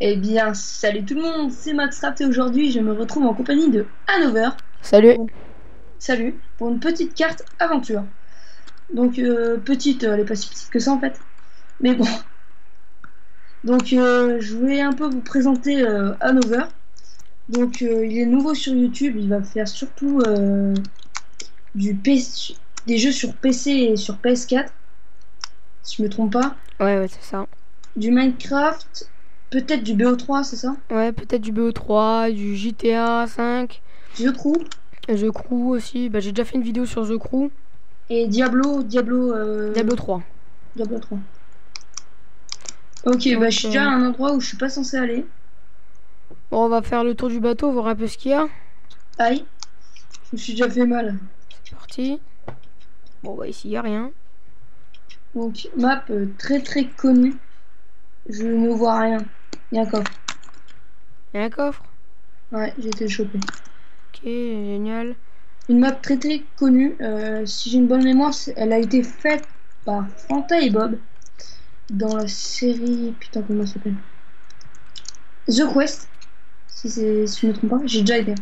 Eh bien, salut tout le monde, c'est Maxcraft et aujourd'hui je me retrouve en compagnie de Hanover. Salut. pour une- Salut, pour une petite carte aventure. Donc, petite, elle est pas si petite que ça en fait. Mais bon, donc je vais un peu vous présenter Hanover. Donc, il est nouveau sur YouTube, il va faire surtout du PC, des jeux sur PC et sur PS4, si je me trompe pas. Ouais, c'est ça. Du Minecraft, peut-être du BO3, c'est ça? Ouais, peut-être du BO3, du GTA 5, The Crew The Crew aussi. Bah, j'ai déjà fait une vidéo sur The Crew. et Diablo 3. Diablo 3. Ok, bah je Donc, suis déjà à un endroit où je suis pas censé aller. bon, on va faire le tour du bateau, voir un peu ce qu'il y a. Aïe, je me suis déjà fait mal. C'est parti. Bon, bah, ici, il y a rien. Donc, map très très connue. Je ne vois rien. Il y a un coffre. Il y a un coffre. Ouais, j'ai été chopé. Ok, génial. Une map très très connue. Si j'ai une bonne mémoire, elle a été faite par Fanta et Bob dans la série. Putain, comment ça s'appelle? The Quest. Si je ne me trompe pas, j'ai déjà été.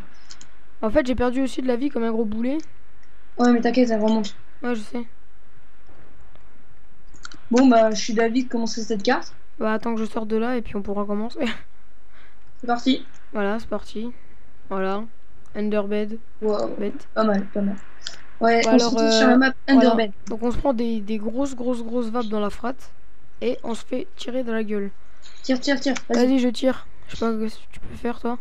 En fait, j'ai perdu aussi de la vie comme un gros boulet. Ouais, mais t'inquiète, ça remonte. Ouais, je sais. Bon, bah, je suis d'avis de commencer cette carte. Bah, attends que je sorte de là et puis on pourra commencer. C'est parti. Voilà, c'est parti. Voilà. Underbed. Wow, Bête. pas mal, pas mal. Ouais, Bah, on se alors, retrouve sur la map voilà. Underbed. Donc, on se prend des grosses vapes dans la frate. Et on se fait tirer dans la gueule. Tire, tire, tire. Vas-y. Vas-y, je tire. Je sais pas ce que tu peux faire, toi.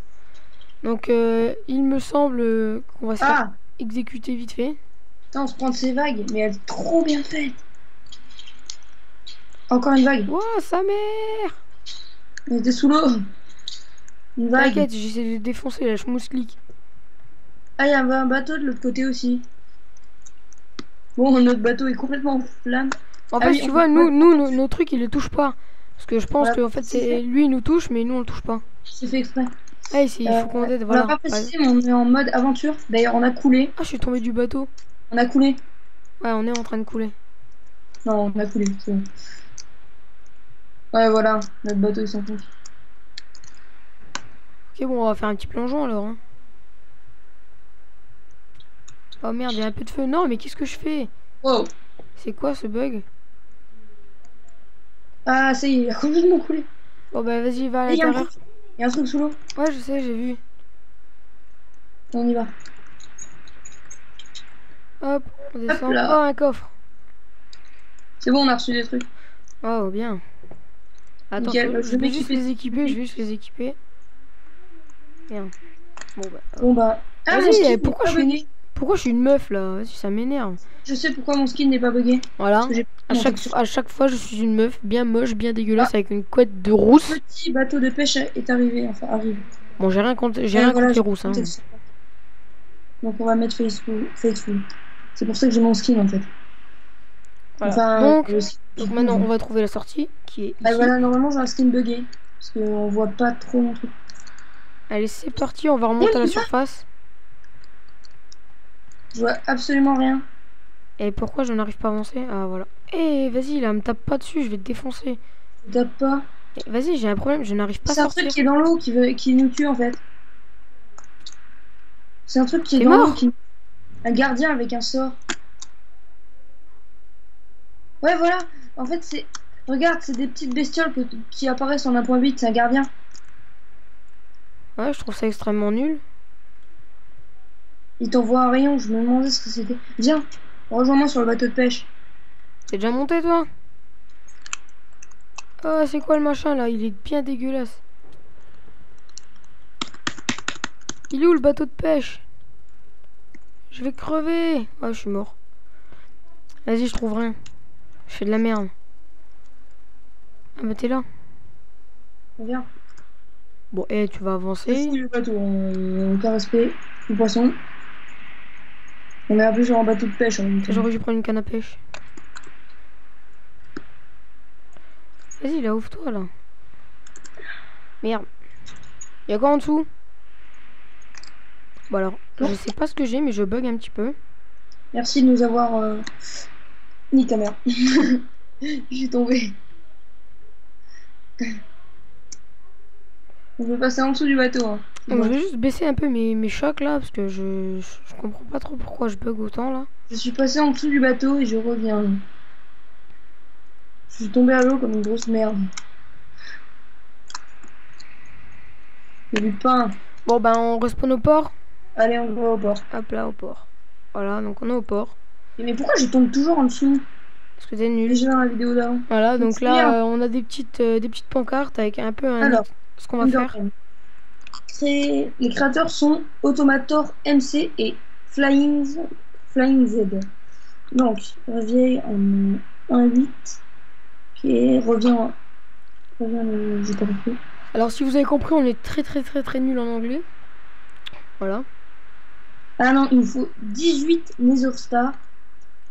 Donc, il me semble qu'on va se faire Ah! exécuter vite fait. Putain, on se prend de ces vagues, mais elle est trop bien faite. Encore une vague. Ouah, sa mère! On était sous l'eau. Une vague. T'inquiète, j'essaie de défoncer la schmouslik. Ah, il y avait un bateau de l'autre côté aussi. Bon, notre bateau est complètement en flamme. En Ah fait, oui, tu vois, on nos trucs, ils les touchent pas. Parce que je on pense l'a que pas en fait, précisé. c'est lui, il nous touche, mais nous, on le touche pas. C'est fait exprès. Ah, ici, il Euh, faut qu'on aide, on l'a voilà. pas Ouais. précisé, mais on est en mode aventure. D'ailleurs, on a coulé. Ah, je suis tombé du bateau. On a coulé. Ouais, on est en train de couler. Non, on a coulé. C'est bon. Ouais, voilà. Notre bateau, il s'en fout. Ok, bon, on va faire un petit plongeon alors. Hein. Oh merde, il y a un peu de feu. Non, mais qu'est-ce que je fais? Wow. C'est quoi ce bug? Ah, ça y est, il a complètement coulé. Bon, bah, vas-y, va à Et il y a un l'intérieur. truc. Il y a un truc sous l'eau. Ouais, je sais, j'ai vu. On y va. Hop, on Hop descend. Oh, là. un coffre. C'est bon, on a reçu des trucs. Oh, bien. Attends, Nickel. Bah, je je vais vais juste m'équiper. les équiper, je vais juste les équiper. Bien. Bon, bah, hop. Bon, bah. Ah, mon Vas-y, skin n'est pourquoi pas bugué. pourquoi je suis une meuf là? Vas-y, ça m'énerve. Je sais pourquoi mon skin n'est pas bugué. Parce Voilà. que j'ai À mon chaque, texture. à chaque fois, je suis une meuf bien moche, bien Ah, dégueulasse avec une couette de rousse. petit bateau de pêche est arrivé. Enfin, arrive. Bon, j'ai Et rien voilà, contre les j'ai rousses. mon Hein. texture. Donc, on va mettre Faithful. Faithful. C'est pour ça que j'ai mon skin en fait. Voilà. Enfin, Donc, le skin donc du coup. maintenant, on va trouver la sortie qui est Ah, ici. voilà, normalement, j'ai un skin buggé. Parce qu'on voit pas trop mon truc. Allez, c'est parti, on va Oh, remonter à la il va. surface. Je vois absolument rien. Et pourquoi je n'arrive pas à avancer? Ah, voilà. Eh, vas-y, là, me tape pas dessus, je vais te défoncer. Je tape pas. Vas-y, j'ai un problème, je n'arrive pas à C'est un truc sortir. qui est dans l'eau qui nous tue en fait. C'est un truc qui est T'es dans l'eau mort? qui. Un gardien avec un sort. Ouais, voilà. En fait, c'est. Regarde, c'est des petites bestioles qui apparaissent en 1.8. C'est un gardien. Ouais, je trouve ça extrêmement nul. Il t'envoie un rayon. Je me demandais ce que c'était. Viens, rejoins-moi sur le bateau de pêche. T'es déjà monté, toi? Oh, c'est quoi le machin, là? Il est bien dégueulasse. Il est où, le bateau de pêche? Je vais crever. Ah, je suis mort. Vas-y, je trouve rien. Je fais de la merde. Ah, bah, t'es là. Viens. Bon, tu vas C'est fou avancer. le bateau. Aucun respect. Le poisson. On est un peu sur un bateau de pêche en même temps. J'aurais dû prendre une canne à pêche. Vas-y, là, ouvre-toi, là. Merde. Y'a quoi en dessous? Bon, alors, Bon, je sais pas ce que j'ai, mais je bug un petit peu. merci de nous avoir. Ni ta mère. Je suis tombée. On peut passer en dessous du bateau. Hein. Donc, je Bon. vais juste baisser un peu mes chocs là, parce que je comprends pas trop pourquoi je bug autant là. Je suis passé en dessous du bateau et je reviens. Je suis tombé à l'eau comme une grosse merde. Il y a du pain. Bon, ben, on respawn au port. Allez, on va au port. Hop là, au port. Voilà, donc on est au port. Mais pourquoi je tombe toujours en dessous? Parce que t'es nul. Déjà dans la vidéo d'avant. Voilà, donc C'est bien. là, on a des petites pancartes avec un peu Alors, ce qu'on va faire. Les créateurs sont Automator MC et Flying Z. Donc, reviens en 1.8. Puis j'ai pas compris. Alors, si vous avez compris, on est très nul en anglais. Voilà. Ah non, il nous faut 18 Nether Stars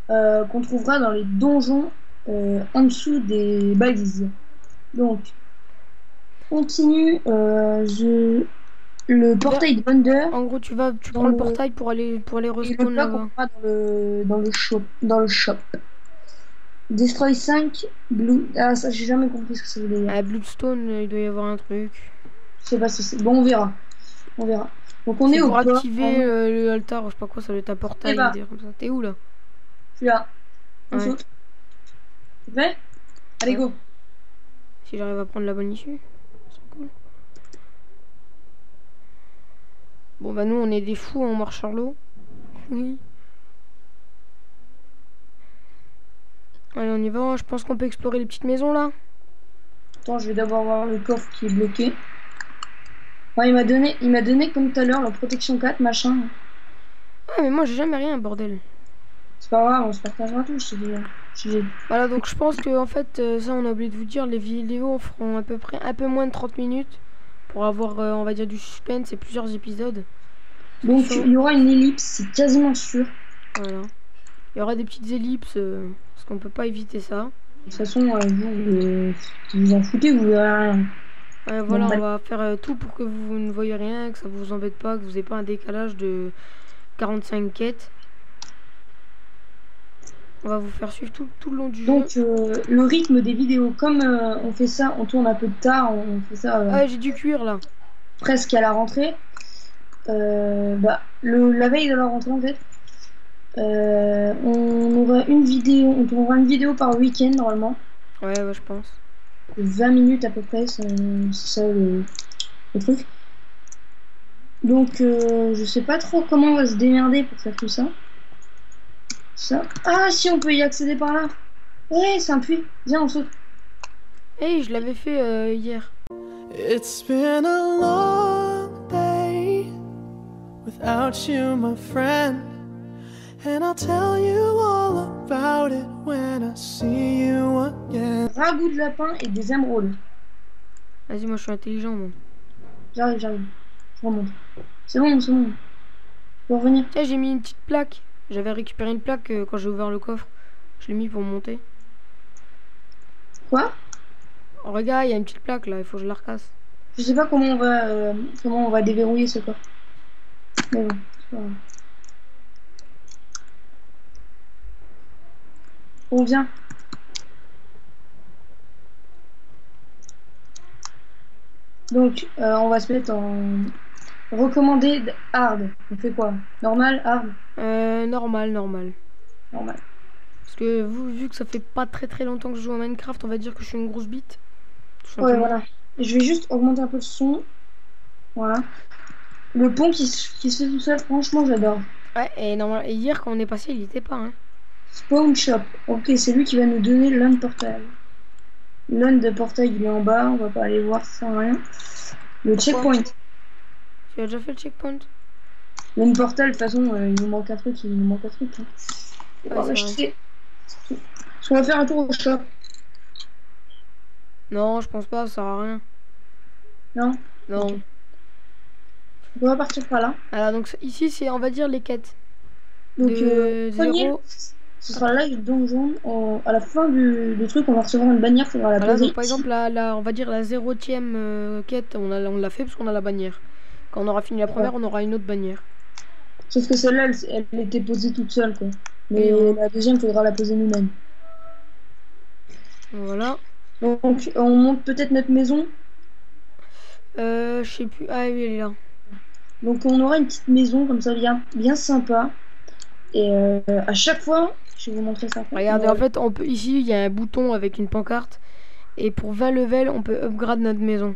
qu'on trouvera dans les donjons en dessous des balises. Donc, continue. Le portail de Thunder. En gros, tu prends Dans le portail pour aller et le respawn plat là-bas. qu'on fera dans le shop. Destroy 5, Blue. Ah, ça, j'ai jamais compris ce que ça voulait dire. À Bloodstone, il doit y avoir un truc. Je sais pas si c'est. Bon, on verra. On verra. Donc, on est au pour port. activer le altar, je sais pas quoi, ça doit être un portail. Eh bah. Comme ça. T'es où là? Je suis là. On Ouais. saute. C'est prêt? Allez, Ouais. go. Si j'arrive à prendre la bonne issue, c'est cool. Bon, bah, nous, on est des fous, on marche sur l'eau. Oui. Allez, on y va. Je pense qu'on peut explorer les petites maisons là. Attends, je vais d'abord voir le coffre qui est bloqué. Ouais, il m'a donné comme tout à l'heure la protection 4, machin. Ah, mais moi, j'ai jamais rien, bordel. C'est pas grave, on se partagera tout, je te dis. Voilà, donc je pense que en fait, ça on a oublié de vous dire, les vidéos feront à peu près un peu moins de 30 minutes pour avoir, on va dire, du suspense et plusieurs épisodes. Donc il y aura une ellipse, c'est quasiment sûr. Voilà. Il y aura des petites ellipses, parce qu'on peut pas éviter ça. De toute façon, vous en foutez, vous verrez rien. Voilà, Bon, on va faire tout pour que vous ne voyez rien, que ça vous embête pas, que vous n'ayez pas un décalage de 45 quêtes. On va vous faire suivre tout le long du jeu. Donc le rythme des vidéos, comme on fait ça, on tourne un peu tard, on fait ça Ah, j'ai du cuir là. presque à la rentrée. La veille de la rentrée en fait, on aura une vidéo par week-end normalement. Ouais, je pense. 20 minutes à peu près, c'est ça le truc. Donc je sais pas trop comment on va se démerder pour faire tout ça. Ah si, on peut y accéder par là. Ouais, c'est un puits. Viens, on saute. Hey, je l'avais fait hier. It's been a long day without you, my friend, and I'll tell you all about it when I see you again. Ragoût de lapin et des émeraudes. Vas-y, moi je suis intelligent, moi. J'arrive. Je remonte. C'est bon. Je peux revenir. Tiens, j'ai mis une petite plaque. J'avais récupéré une plaque quand j'ai ouvert le coffre. Je l'ai mis pour monter. Quoi? Oh, regarde, il y a une petite plaque là, il faut que je la recasse. Je sais pas comment on va déverrouiller ce coffre. Mais bon, c'est pas grave. On vient. Donc, on va se mettre en recommandé hard. On fait quoi? Normal, hard? Normal. Normal. Parce que vu que ça fait pas très longtemps que je joue à Minecraft, on va dire que je suis une grosse bite. Ouais, voilà. Je vais juste augmenter un peu le son. Voilà. Le pont qui se fait tout seul, franchement, j'adore. Ouais, et hier quand on est passé, il était pas, hein. Spawn Shop. Ok, c'est lui qui va nous donner l'un portail. L'un de portail, il est en bas. On va pas aller voir, ça sert à rien. Le checkpoint. Tu as déjà fait le checkpoint? L'un portail, de toute façon, il nous manque un truc. Hein. Ouais, On va acheter. On va faire un tour au shop. Non, je pense pas, ça sert à rien. Non? Non. Okay. On va partir par là. Alors, donc ici, c'est, on va dire, les quêtes. Donc, de 0. Ce sera live donjon. À la fin du truc, on va recevoir une bannière, faudra la poser. Donc, par exemple, on va dire la 0e quête, on l'a fait parce qu'on a la bannière. Quand on aura fini la première, on aura une autre bannière. Sauf que celle-là, elle était posée toute seule, quoi. Mais la deuxième, faudra la poser nous-mêmes. Voilà. Donc, on monte peut-être notre maison. Je sais plus. Ah oui, elle est là. Donc on aura une petite maison comme ça, bien sympa. Et à chaque fois, je vais vous montrer ça. Regardez, en fait, on peut ici, il y a un bouton avec une pancarte. Et pour 20 levels, on peut upgrade notre maison.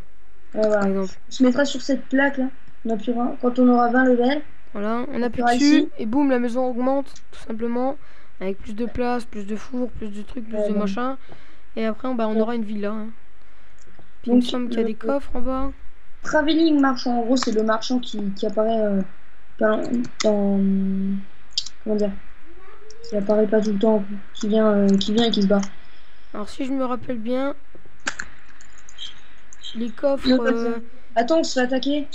Voilà. Par exemple. On se mettra sur cette plaque là. On appuiera quand on aura 20 levels. Voilà, on appuie appuiera dessus ici. et boum, la maison augmente tout simplement. Avec plus de place, plus de four, plus de trucs, plus de machin. Et après, on aura une villa. Hein. Puis il me semble qu'il y a des coffres en bas. Traveling marchand, en gros, c'est le marchand qui apparaît dans, comment dire, qui apparaît pas tout le temps, qui vient et qui se bat. Alors si je me rappelle bien, les coffres, Attends, on se fait attaquer.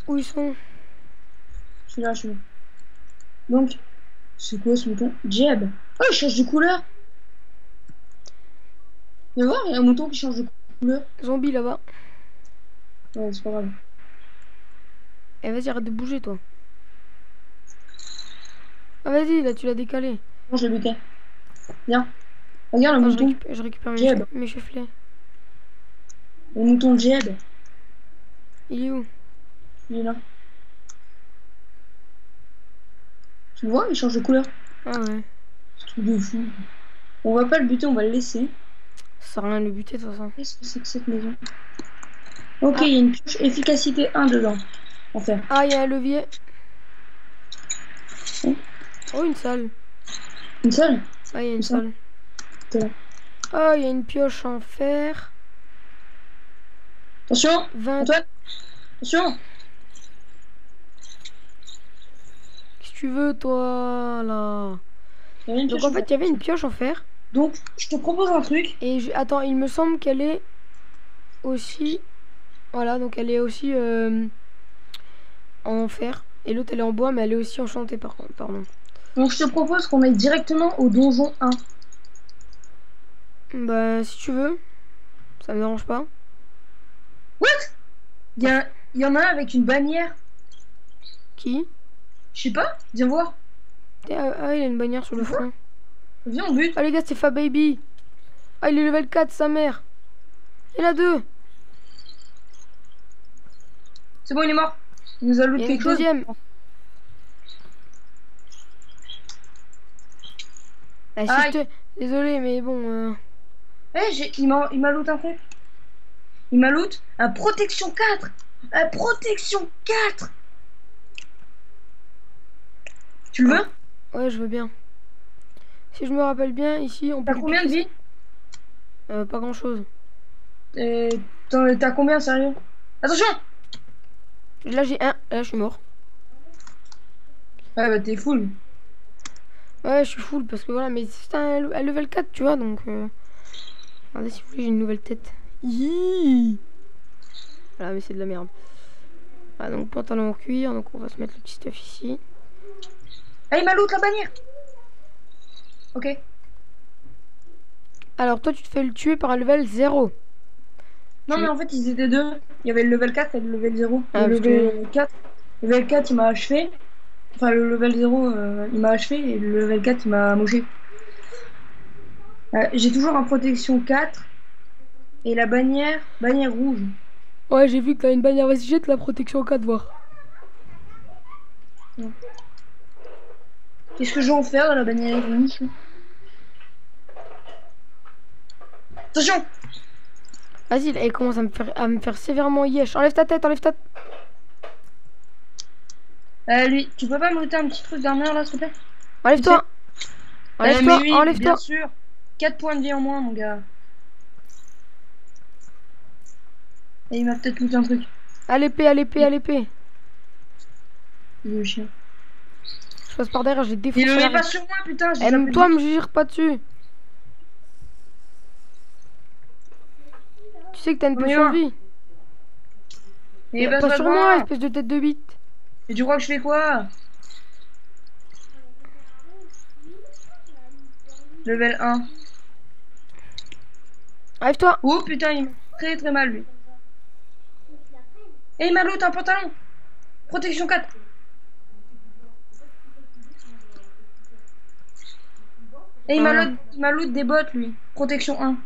où ils sont? Je suis là. Donc, c'est quoi ce mouton? Jeb. Oh, il change de couleur. Tu vas voir, il y a un mouton qui change de couleur. Zombie là-bas. Ouais, c'est pas grave. Eh vas-y, arrête de bouger toi. Ah vas-y, là tu l'as décalé. Non, je l'ai buté. Viens. Regarde le Ah, mouton. je récupère Jeb. mes chefflets. Le mouton de Jeb. Il est où? Il est là. Tu le vois, il change de couleur. Ah ouais. C'est un truc de fou. On va pas le buter, on va le laisser. Ça sert à rien de le buter de toute façon. Qu'est-ce que c'est que cette maison? Ok, il y a une pioche efficacité 1 dedans. En fer. Ah, il y a un levier. Oh, une salle. Une seule? Ah, il y a une ça salle. T'es là. Ah, il y a une pioche en fer. Attention 20. Antoine Attention Qu'est-ce que tu veux, toi, là? Il y avait une Donc pioche en fait, il y avait une pioche en fer. Donc, je te propose un truc. Et attends, il me semble qu'elle est aussi... Voilà, donc elle est aussi en fer. Et l'autre, elle est en bois, mais elle est aussi enchantée, par contre. Pardon. Donc, je te propose qu'on aille directement au donjon 1. Bah, si tu veux. Ça me dérange pas. What? Il y en a un avec une bannière. Qui? Je sais pas, viens voir. Ah, il a une bannière sur le front. Viens, on bute. Ah, les gars, c'est Fa Baby. Ah, il est level 4, sa mère. Il y en a deux. C'est bon, il est mort. Il nous a Il loot y a une quelque chose. deuxième. Ah, si Aïe. je te... Désolé, mais bon... Il m'a loot un truc. Il m'a loot un protection 4. Un protection 4. Tu le veux? Ouais, je veux bien. Si je me rappelle bien, ici, on peut... T'as combien de vie? Pas grand-chose. T'as combien, sérieux? Attention! Là, j'ai un. Là, je suis mort. Ouais, bah t'es full. Ouais, je suis full parce que voilà, mais c'est un level 4, tu vois, donc... Regardez, si vous voulez, j'ai une nouvelle tête. Hihi. Voilà, mais c'est de la merde. Voilà, donc pantalon en cuir, donc on va se mettre le petit stuff ici. Ah, il m'a loot la bannière. Ok. Alors, toi, tu te fais le tuer par un level 0. Non, mais en fait, ils étaient deux. Il y avait le level 4 et le level 0. Ah, le level 4, il m'a achevé. Enfin, le level 0, il m'a achevé. Et le level 4, il m'a moché. J'ai toujours un protection 4. Et la bannière rouge. Ouais, j'ai vu que t'as une bannière. Vas-y, jette la protection en cas de voir. Qu'est-ce que je vais en faire dans la bannière rouge? Attention! Vas-y, elle commence à me faire sévèrement yesh. Enlève ta tête, enlève ta... Lui, tu peux pas me looter un petit truc d'armure là, s'il te plaît? Enlève-toi. Enlève-toi, oui, enlève-toi. bien sûr. 4 points de vie en moins, mon gars. Et il m'a peut-être looté un truc. À l'épée, à l'épée, à l'épée. Le chien. Je passe par derrière, j'ai défoncé. Il le la met pas règle. sur moi, putain. Toi, me gire pas dessus. Tu sais que t'as une potion de vie. Et bah, Pas sur moi, espèce de tête de bite. Et tu crois que je fais quoi? Level 1. Arrive-toi. Oh putain, il m'a très très mal lui. Et il m'a loot un pantalon. Protection 4. Et il m'a loot des bottes lui. Protection 1.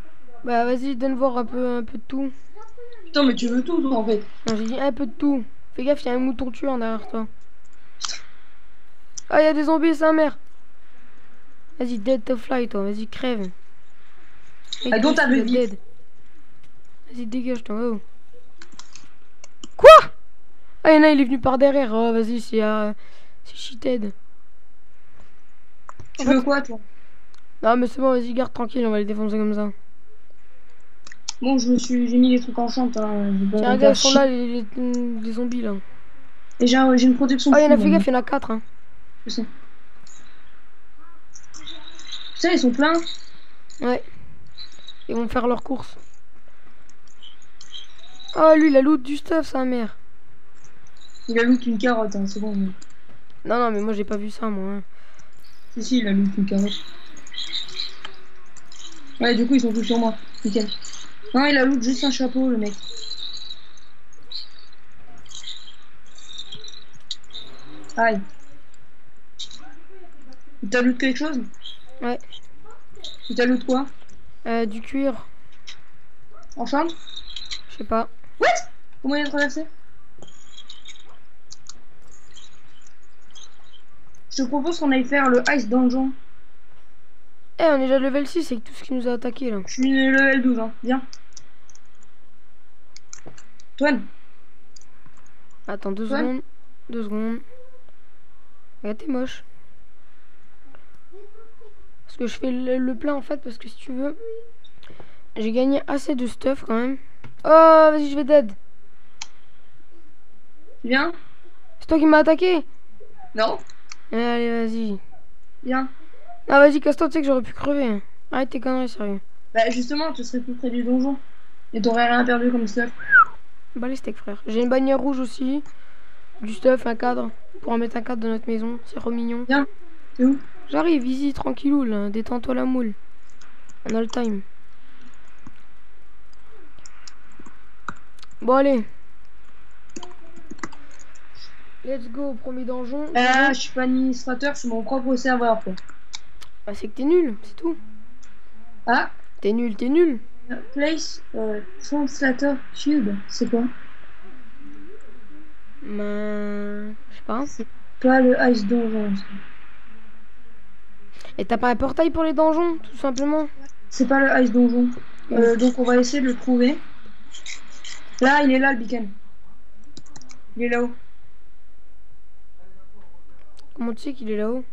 Bah vas-y, donne voir un peu de tout. Putain, mais tu veux tout, toi, en fait. Non, j'ai dit un peu de tout. Fais gaffe, il y a un mouton tueur derrière toi. Ah, il y a des zombies, sa mère. Vas-y, dead to fly, toi. Vas-y, crève. Mec, I don't toi have aussi, a t'es beef. dead. Vas-y, dégage, toi. Oh. Quoi? Ah, y'en a, il est venu par derrière. Oh, vas-y, c'est cheated. Tu En veux fait, quoi, toi? non, mais c'est bon, vas-y, garde tranquille, on va les défoncer comme ça. Bon, j'ai mis les trucs en chante, hein. Je vais pas Tiens, me regarde, faire ils sont chier. là, les zombies, là. Et j'ai une protection Oh, y'en full, a, fais maintenant. gaffe, il y en a 4, hein. Je sais. Putain, ils sont pleins. Ouais, ils vont faire leurs courses. Oh, lui, il a loot du stuff, sa mère. Il a loot une carotte, hein, c'est bon. Non, non, mais moi, j'ai pas vu ça, moi. Hein. Si, il a loot une carotte. Ouais, du coup, ils sont tous sur moi. Nickel. Non, il a loot juste un chapeau, le mec. Aïe. Il t'a loot quelque chose? Ouais, Il t'a loot quoi? du cuir, En chambre? je sais pas. What? Comment il a traversé? Je te propose qu'on aille faire le Ice Dungeon. Eh, on est déjà level 6 avec tout ce qui nous a attaqué, là. Je suis level 12, hein. Viens. Toine. Attends, 2 Toine. secondes. 2 secondes. Regarde, t'es moche. Parce que je fais le plein, en fait, parce que si tu veux... J'ai gagné assez de stuff, quand même. Oh, vas-y, je vais dead. Viens. C'est toi qui m'as attaqué. Non. Allez, vas-y. Viens. Ah, vas-y, casse-toi, tu sais que j'aurais pu crever. Hein. Arrête tes conneries, sérieux. Bah, justement, tu serais plus près du donjon. Et t'aurais rien perdu comme stuff. Bah, les steaks, frère. J'ai une bannière rouge aussi. Du stuff, un cadre. Pour en mettre un cadre dans notre maison. C'est trop mignon. Viens. T'es où? J'arrive, easy, tranquillou, là. Détends-toi la moule. On a le time. Bon, allez. Let's go, premier donjon. Je suis pas administrateur, je suis mon propre serveur, quoi. Bah, c'est que t'es nul, c'est tout. Ah, T'es nul, t'es nul. place translator cube, c'est quoi? Je sais pas. C'est pas le Ice Donjon, ça. Et t'as pas un portail pour les donjons, tout simplement? C'est pas le Ice Donjon. Donc on va essayer de le trouver. Là, il est là, le beacon. Il est là-haut. Comment tu sais qu'il est là-haut?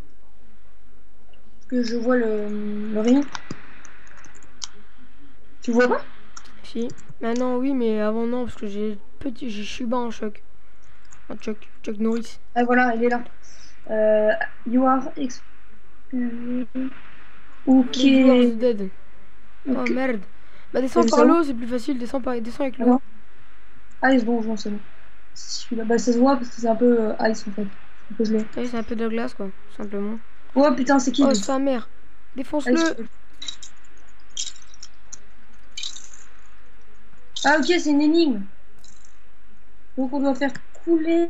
Parce que je vois le rayon. Tu vois pas? Si. Maintenant, oui, mais avant, non, parce que je suis bas en choc. En Chuck Norris. Ah voilà, il est là. You are ok. Les viewers dead. Oh Ok. merde. Bah, descends Comme par ça. l'eau, c'est plus facile. Descends avec l'eau. Ice Donjon, c'est bon. Celui-là, bah ça se voit parce que c'est un peu ice en fait. Un peu gelé. Oui, c'est un peu de glace, quoi, tout simplement. Oh putain, c'est qui Oh, lui? sa mère. Défonce-le. Ice. Ah ok, c'est une énigme. Donc on doit faire couler.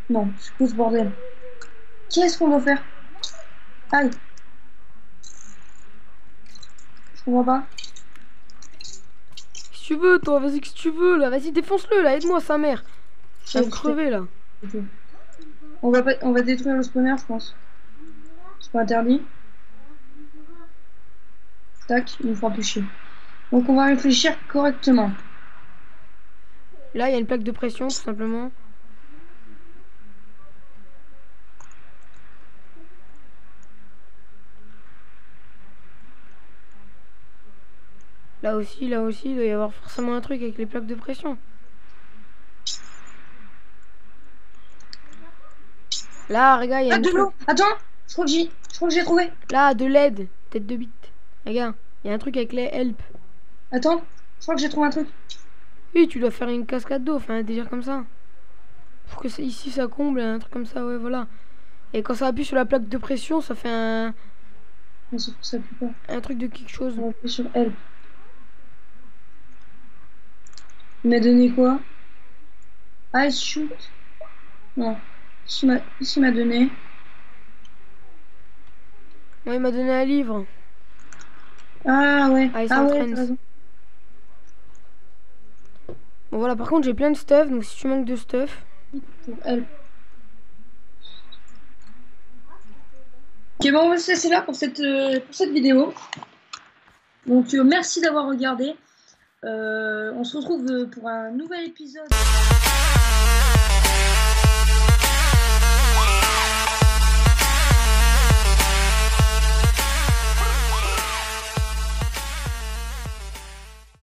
Non, c'est quoi ce bordel? Qu'est-ce qu'on doit faire? Aïe. Je comprends pas. Qu'est-ce que tu veux, toi? Vas-y, qu'est-ce que tu veux, là? Vas-y, défonce-le, là. Aide-moi, sa mère. Je vais me crever, là. Ok. On va détruire le spawner, je pense. C'est pas interdit. Tac, il nous fera plus chier. Donc on va réfléchir correctement. Là, il y a une plaque de pression, tout simplement. Là aussi, il doit y avoir forcément un truc avec les plaques de pression. Là, regarde, il y a Ah, une de truc. l'eau! Attends! Je crois que j'ai trouvé! Là, de l'aide. Tête de bite. Regarde, il y a un truc avec les help. Attends, je crois que j'ai trouvé un truc. Oui, tu dois faire une cascade d'eau, enfin un délire comme ça. Pour que ici ça comble, un truc comme ça, ouais, voilà. Et quand ça appuie sur la plaque de pression, ça fait Mais c'est pour ça plus pas. un truc de quelque chose. On va appuyer sur Help. Il m'a donné quoi? Ice shoot? Non. Ici, il m'a donné. Moi, il m'a donné un livre. Ah ouais. Ice Ah ouais, Entrance. t'as raison. Bon voilà, par contre j'ai plein de stuff, donc si tu manques de stuff... Pour elle. Ok, bon, on va se laisser là pour cette vidéo. Donc merci d'avoir regardé. On se retrouve pour un nouvel épisode.